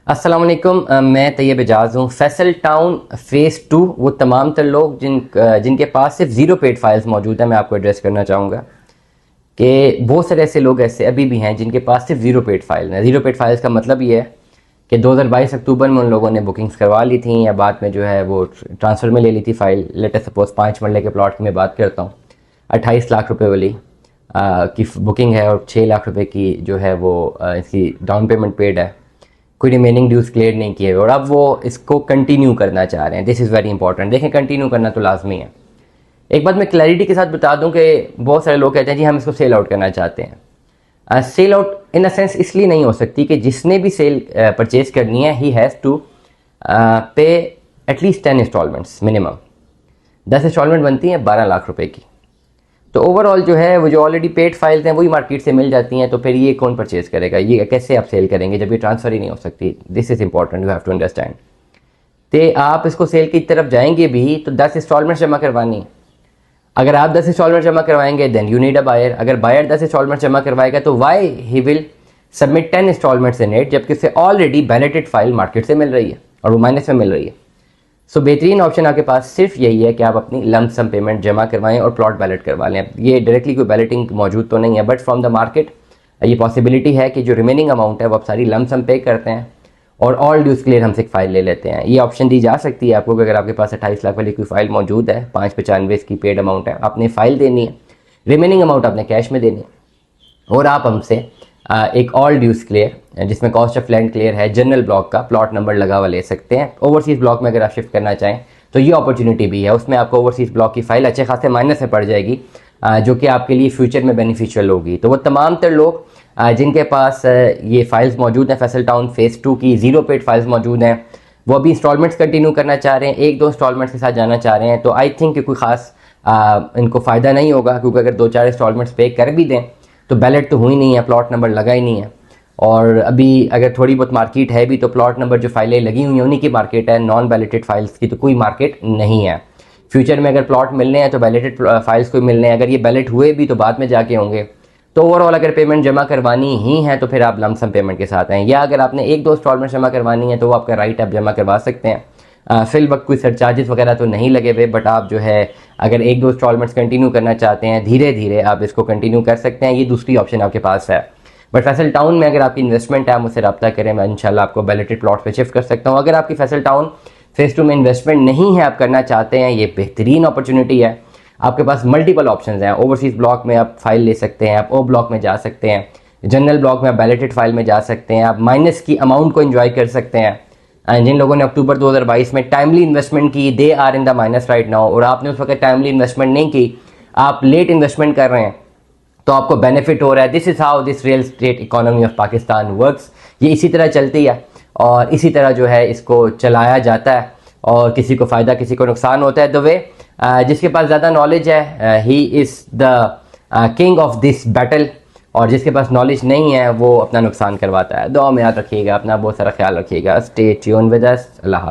अस्सलाम वालेकुम। मैं तैयब एजाज हूँ। फैसल टाउन फ़ेज़ 2 वो तमाम तर लोग जिनके पास सिर्फ ज़ीरो पेड फाइल्स मौजूद है, मैं आपको एड्रेस करना चाहूँगा कि बहुत सारे ऐसे लोग ऐसे अभी भी हैं जिनके पास सिर्फ ज़ीरो पेड फाइल है। ज़ीरो पेड फाइल्स का मतलब ये है कि 2022 अक्टूबर में उन लोगों ने बुकिंग्स करवा ली थी या बाद में जो है वो ट्रांसफ़र में ले ली थी फ़ाइल। लेटेस्ट सपोज 5 मरले के प्लॉट की मैं बात करता हूँ, 28 लाख रुपए वाली की बुकिंग है और 6 लाख रुपए की जो है वो इसकी डाउन पेमेंट पेड है। कोई रिमेनिंग ड्यूज़ क्लियर नहीं किए और अब वो इसको कंटिन्यू करना चाह रहे हैं। This is very important. देखें, कंटिन्यू करना तो लाजमी है। एक बात मैं क्लैरिटी के साथ बता दूं कि बहुत सारे लोग कहते हैं जी हम इसको सेल आउट करना चाहते हैं। Sell out in a sense इसलिए नहीं हो सकती कि जिसने भी सेल परचेज करनी है ही हैज़ टू पे एटलीस्ट 10 इंस्टॉलमेंट्स मिनिमम। 10 इंस्टॉलमेंट बनती हैं 12 लाख रुपए की। तो ओवरऑल जो है वो जो ऑलरेडी पेड फाइल्स हैं वही मार्केट से मिल जाती हैं, तो फिर ये कौन परचेज करेगा, ये कैसे आप सेल करेंगे जब ये ट्रांसफ़र ही नहीं हो सकती। This is important, you have to understand. तो आप इसको सेल की तरफ जाएंगे भी तो 10 इंस्टॉलमेंट जमा करवानी। अगर आप 10 इंस्टॉलमेंट जमा करवाएंगे then you need a buyer. अगर बायर 10 इंस्टॉलमेंट जमा करवाएगा तो why he will submit 10 instalments in it, जबकि उससे ऑलरेडी बैलेटेड फाइल मार्केट से मिल रही है और वो माइनस में मिल रही है। सो बेहतरीन ऑप्शन आपके पास सिर्फ यही है कि आप अपनी लम्प सम पेमेंट जमा करवाएं और प्लॉट बैलेट करवा लें। ये डायरेक्टली कोई बैलेटिंग मौजूद तो नहीं है, बट फ्रॉम द मार्केट ये पॉसिबिलिटी है कि जो रिमेनिंग अमाउंट है वो आप सारी लम्प सम पे करते हैं और ऑल ड्यूज क्लियर हमसे एक फ़ाइल ले लेते हैं। ये ऑप्शन दी जा सकती है आपको कि अगर आपके पास 28 लाख वाली कोई फ़ाइल मौजूद है, 595 की पेड अमाउंट है, आपने फ़ाइल देनी है, रिमेनिंग अमाउंट आपने कैश में देनी है और आप हमसे एक ऑल ड्यूज क्लियर जिसमें कॉस्ट ऑफ लैंड क्लियर है, जनरल ब्लॉक का प्लॉट नंबर लगा हुआ ले सकते हैं। ओवरसीज़ ब्लॉक में अगर आप शिफ्ट करना चाहें तो ये अपॉर्चुनिटी भी है। उसमें आपको ओवरसीज़ ब्लॉक की फ़ाइल अच्छे खासे माइनस में पड़ जाएगी, जो कि आपके लिए फ्यूचर में बेनिफिशियल होगी। तो वो तमाम तर लोग जिनके पास ये फाइल्स मौजूद हैं, फैसल टाउन फ़ेज़ 2 की ज़ीरो पेड फाइल्स मौजूद हैं, वो अभी इंस्टॉलमेंट्स कंटिन्यू करना चाह रहे हैं, एक दो इंस्टॉलमेंट्स के साथ जाना चाह रहे हैं, तो आई थिंक कोई ख़ास इनको फ़ायदा नहीं होगा, क्योंकि अगर 2-4 इंस्टॉलमेंट्स पे कर भी दें तो बैलेट तो हुई नहीं है, प्लॉट नंबर लगा ही नहीं है। और अभी अगर थोड़ी बहुत मार्केट है भी तो प्लॉट नंबर जो फाइलें लगी हुई हैं उन्हीं की मार्केट है, नॉन बैलेटेड फाइल्स की तो कोई मार्केट नहीं है। फ्यूचर में अगर प्लॉट मिलने हैं तो बैलेटेड फाइल्स को मिलने हैं, अगर ये बैलेट हुए भी तो बाद में जाके होंगे। तो ओवरऑल अगर पेमेंट जमा करवानी ही है तो फिर आप लमसम पेमेंट के साथ हैं, या अगर आपने एक दो इंस्टॉलमेंट जमा करवानी है तो वो आपका राइट, आप जमा करवा सकते हैं। फिल वक्त कोई सरचार्जेस वगैरह तो नहीं लगे हुए, बट आप जो है अगर एक दो इंस्टॉलमेंट्स कंटिन्यू करना चाहते हैं धीरे धीरे आप इसको कंटिन्यू कर सकते हैं। ये दूसरी ऑप्शन आपके पास है। बट फैसल टाउन में अगर आपकी इन्वेस्टमेंट है, मुझसे रब्ता करें, मैं इंशाल्लाह आपको बैलेटेड प्लॉट पे शिफ्ट कर सकता हूँ। अगर आपकी फैसल टाउन फ़ेज़ 2 में इन्वेस्टमेंट नहीं है, आप करना चाहते हैं, ये बेहतरीन अपॉर्चुनिटी है। आपके पास मल्टीपल ऑप्शंस हैं। ओवरसीज़ ब्लॉक में आप फाइल ले सकते हैं, आप ओ ब्लॉक में जा सकते हैं, जनरल ब्लॉक में आप बैलेटेड फाइल में जा सकते हैं, आप माइनस की अमाउंट को एंजॉय कर सकते हैं। जिन लोगों ने अक्टूबर 2022 में टाइमली इन्वेस्टमेंट की, they are in the minus right now, और आपने उस वक्त टाइमली इन्वेस्टमेंट नहीं की, आप लेट इन्वेस्टमेंट कर रहे हैं, तो आपको बेनिफिट हो रहा है। This is how this real estate economy of Pakistan works. ये इसी तरह चलती है और इसी तरह जो है इसको चलाया जाता है, और किसी को फ़ायदा किसी को नुकसान होता है। द वे जिसके पास ज़्यादा नॉलेज है he is the king of this battle, और जिसके पास नॉलेज नहीं है वो अपना नुकसान करवाता है। दुआ में याद रखिएगा, अपना बहुत सारा ख्याल रखिएगा। Stay tune with us. Allah.